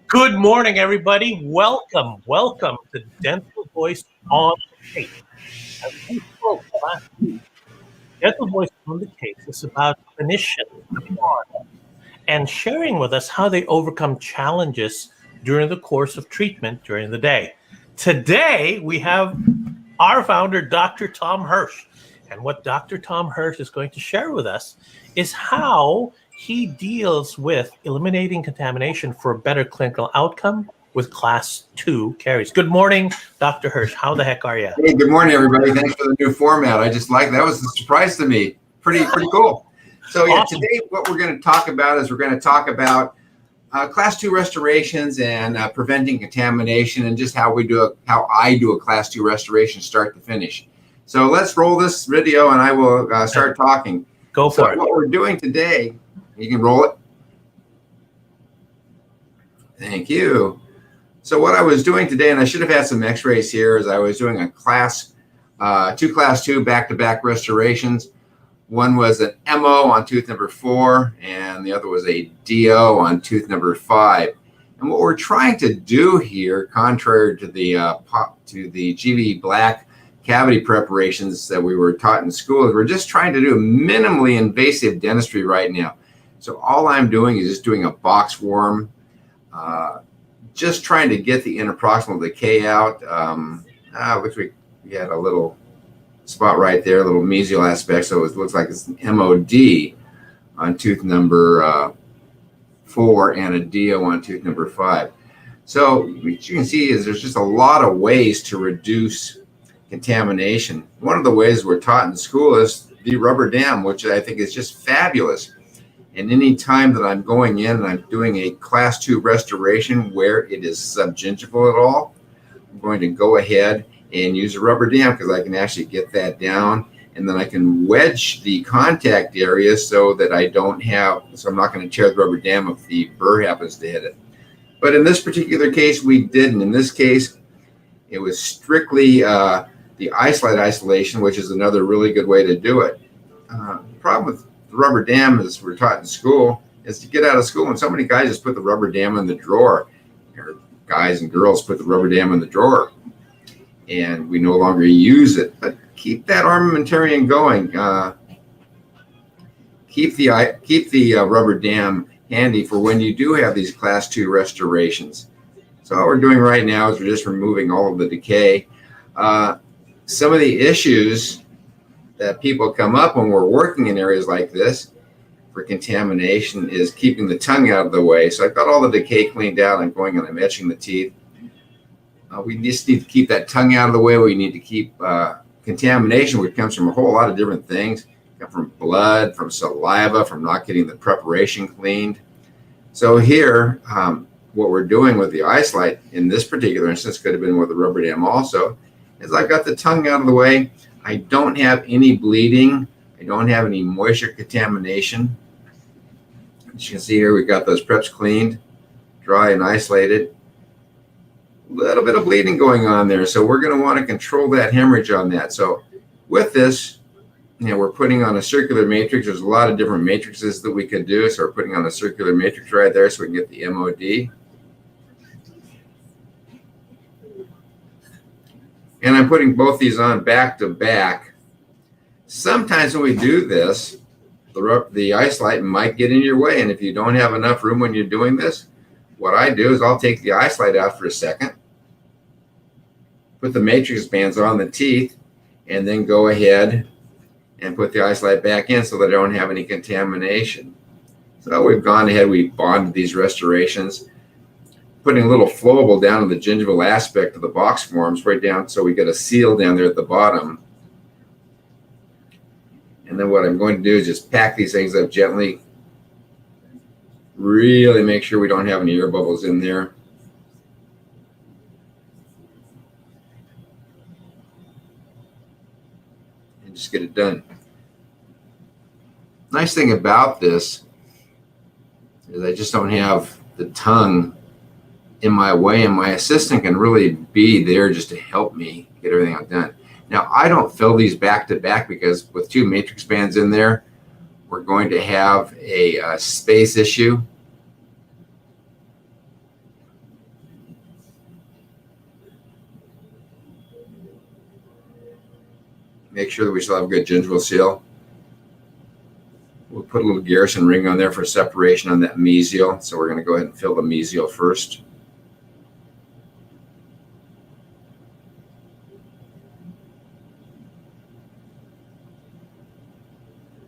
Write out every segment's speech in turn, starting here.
Good morning, everybody. Welcome to Dental Voice on the Case. As we spoke last week, Dental Voice on the Case is about clinicians coming on and sharing with us how they overcome challenges during the course of treatment during the day. Today, we have our founder, Dr. Tom Hirsch. And what Dr. Tom Hirsch is going to share with us is how he deals with eliminating contamination for a better clinical outcome with class 2 caries. Good morning, Dr. Hirsch. How the heck are you? Hey, good morning, everybody. Thanks for the new format. I just like that. Was a surprise to me. Pretty cool. So yeah, Awesome. Today what we're going to talk about is we're going to talk about class 2 restorations and preventing contamination, and just how I do a class 2 restoration start to finish. So let's roll this video and I will start talking. Go for it. What we're doing today, you can roll it. Thank you. So what I was doing today, and I should have had some x-rays here, is I was doing a class 2 back-to-back restorations. One was an MO on tooth number 4, and the other was a DO on tooth number 5. And what we're trying to do here, contrary to the GV Black cavity preparations that we were taught in school, is we're just trying to do minimally invasive dentistry right now. So all I'm doing is just doing a box worm, just trying to get the interproximal decay out. Looks like we had a little spot right there, a little mesial aspect, so it looks like it's an MOD on tooth number 4 and a DO on tooth number 5. So what you can see is there's just a lot of ways to reduce contamination. One of the ways we're taught in school is the rubber dam, which I think is just fabulous. And any time that I'm going in and I'm doing a class 2 restoration where it is subgingival at all, I'm going to go ahead and use a rubber dam, because I can actually get that down, and then I can wedge the contact area so that I'm not going to tear the rubber dam if the burr happens to hit it. But in this particular case, we didn't. In this case, it was strictly the Isolite isolation, which is another really good way to do it. The problem with the rubber dam, as we're taught in school, is to get out of school, and so many guys just put the rubber dam in the drawer, or guys and girls put the rubber dam in the drawer, and we no longer use it. But keep that armamentarium going. Keep the rubber dam handy for when you do have these class 2 restorations. So all we're doing right now is we're just removing all of the decay. Some of the issues that people come up when we're working in areas like this for contamination is keeping the tongue out of the way. So I've got all the decay cleaned out. I'm going and I'm etching the teeth. We just need to keep that tongue out of the way. We need to keep contamination, which comes from a whole lot of different things, from blood, from saliva, from not getting the preparation cleaned. So here, what we're doing with the Isolite in this particular instance, could have been with the rubber dam also, is I've got the tongue out of the way. I don't have any bleeding. I don't have any moisture contamination. As you can see here, we've got those preps cleaned, dry and isolated. A little bit of bleeding going on there, so we're going to want to control that hemorrhage on that. So with this, we're putting on a circular matrix. There's a lot of different matrices that we could do, so we're putting on a circular matrix right there so we can get the MOD. And I'm putting both these on back to back. Sometimes when we do this, the Isolite might get in your way, and if you don't have enough room when you're doing this, what I do is I'll take the Isolite out for a second, put the matrix bands on the teeth, and then go ahead and put the Isolite back in so that I don't have any contamination. So we've gone ahead, we've bonded these restorations, putting a little flowable down in the gingival aspect of the box forms right down, so we get a seal down there at the bottom. And then what I'm going to do is just pack these things up gently. Really make sure we don't have any air bubbles in there. And just get it done. Nice thing about this is I just don't have the tongue in my way, and my assistant can really be there just to help me get everything done. Now, I don't fill these back to back because with 2 matrix bands in there, we're going to have a space issue. make sure that we still have a good gingival seal. We'll put a little Garrison ring on there for separation on that mesial. So we're going to go ahead and fill the mesial first.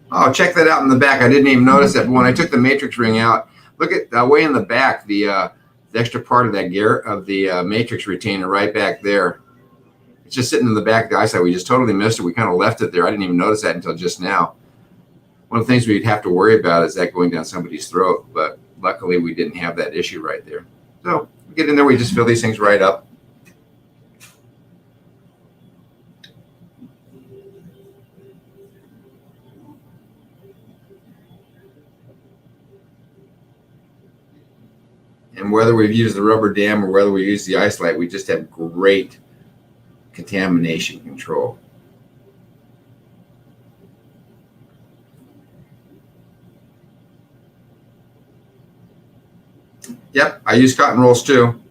Oh, check that out in the back. I didn't even notice that. But when I took the matrix ring out, look at way in the back, the extra part of that matrix retainer right back there. It's just sitting in the back of the Isolite. We just totally missed it. We kind of left it there. I didn't even notice that until just now. One of the things we'd have to worry about is that going down somebody's throat, but luckily we didn't have that issue right there. So we get in there, we just fill these things right up. And whether we've used the rubber dam or whether we use the Isolite, we just have great contamination control. Yep, I use cotton rolls too.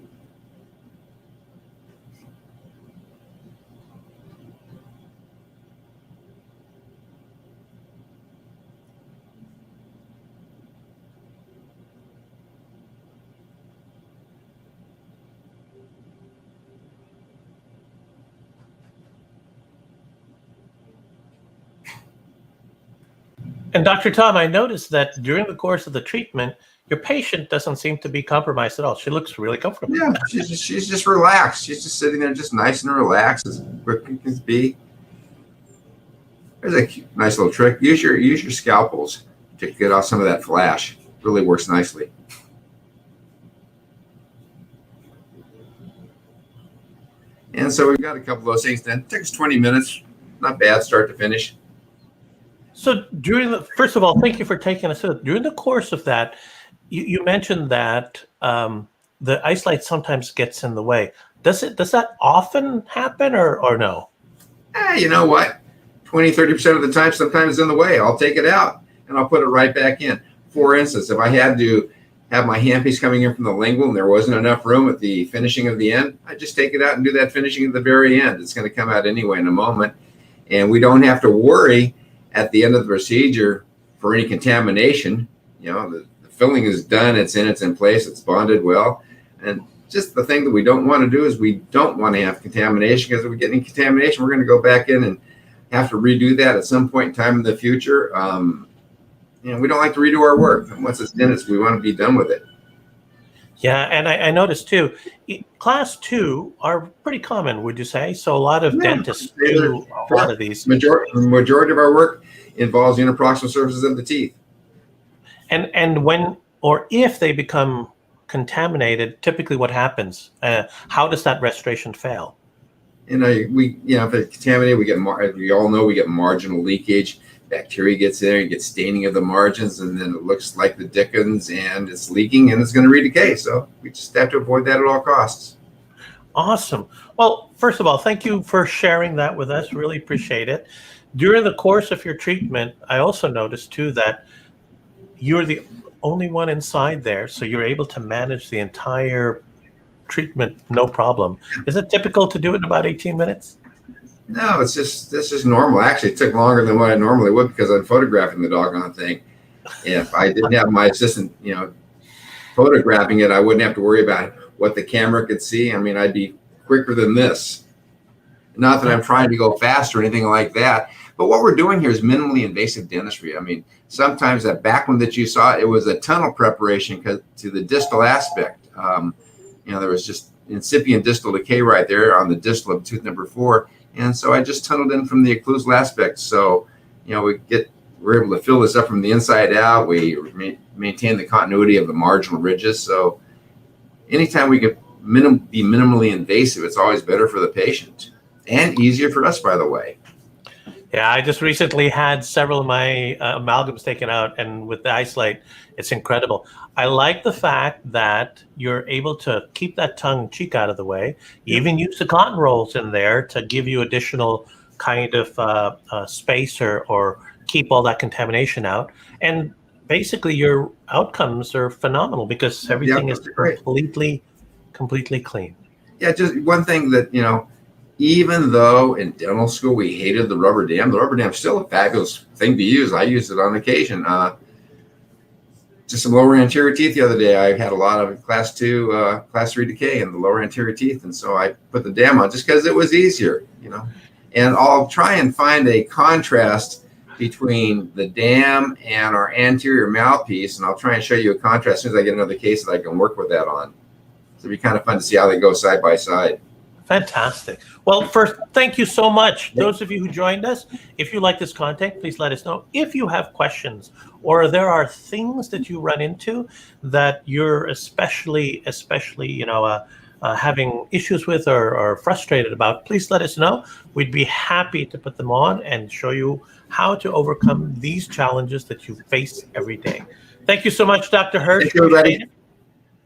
And Dr. Tom, I noticed that during the course of the treatment, your patient doesn't seem to be compromised at all. She looks really comfortable. Yeah, she's just relaxed. She's just sitting there just nice and relaxed, as quick as can be. There's a nice little trick. Use your scalpels to get off some of that flash. Really works nicely. And so we've got a couple of those things done. It takes 20 minutes. Not bad, start to finish. So first of all, thank you for taking us through. During the course of that, you mentioned that the Isolite sometimes gets in the way. Does that often happen or no? You know what? 20-30% of the time, sometimes it's in the way. I'll take it out and I'll put it right back in. For instance, if I had to have my handpiece coming in from the lingual and there wasn't enough room at the finishing of the end, I just take it out and do that finishing at the very end. It's going to come out anyway in a moment. And we don't have to worry at the end of the procedure for any contamination. You know, the filling is done, it's in place, it's bonded well. And just the thing that we don't want to do is we don't want to have contamination, because if we get any contamination, we're going to go back in and have to redo that at some point in time in the future. You know, we don't like to redo our work. And once it's done, we want to be done with it. Yeah, and I noticed too, class 2 are pretty common, would you say? So a lot of dentists do a lot of these. Majority of our work involves interproximal surfaces of the teeth. And when or if they become contaminated, typically what happens? How does that restoration fail? If it's contaminated, we all know we get marginal leakage. Bacteria gets in there, you get staining of the margins, and then it looks like the Dickens, and it's leaking, and it's going to redecay. So we just have to avoid that at all costs. Awesome. Well, first of all, thank you for sharing that with us. Really appreciate it. During the course of your treatment, I also noticed too that you're the only one inside there, so you're able to manage the entire treatment no problem. Is it typical to do it in about 18 minutes? No, this is normal. Actually, it took longer than what I normally would, because I'm photographing the doggone thing. If I didn't have my assistant, photographing it, I wouldn't have to worry about what the camera could see. I mean, I'd be quicker than this. Not that I'm trying to go fast or anything like that, but what we're doing here is minimally invasive dentistry. I mean, sometimes that back one that you saw, it was a tunnel preparation to the distal aspect. There was just incipient distal decay right there on the distal of tooth number 4. And so I just tunneled in from the occlusal aspect. So, we're able to fill this up from the inside out. We maintain the continuity of the marginal ridges. So anytime we can be minimally invasive, it's always better for the patient and easier for us, by the way. Yeah, I just recently had several of my amalgams taken out, and with the Isolite, it's incredible. I like the fact that you're able to keep that tongue cheek out of the way. You even use the cotton rolls in there to give you additional kind of space or keep all that contamination out. And basically, your outcomes are phenomenal because everything is completely clean. Yeah, just one thing that, even though in dental school we hated the rubber dam is still a fabulous thing to use. I use it on occasion. Just some lower anterior teeth the other day. I had a lot of class 3 decay in the lower anterior teeth, and so I put the dam on just because it was easier, you know. And I'll try and find a contrast between the dam and our anterior mouthpiece, and I'll try and show you a contrast as soon as I get another case that I can work with that on. So it'd be kind of fun to see how they go side by side. Fantastic. Well, first, thank you so much. Those of you who joined us, if you like this content, please let us know. If you have questions or there are things that you run into that you're especially, having issues with or frustrated about, please let us know. We'd be happy to put them on and show you how to overcome these challenges that you face every day. Thank you so much, Dr. Hirsch. Thank you, everybody.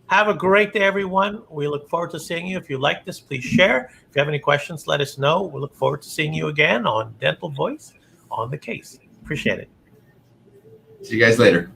Have a great day, everyone. We look forward to seeing you. If you like this, please share. If you have any questions, let us know. We look forward to seeing you again on Dental Voice on the Case. Appreciate it. See you guys later.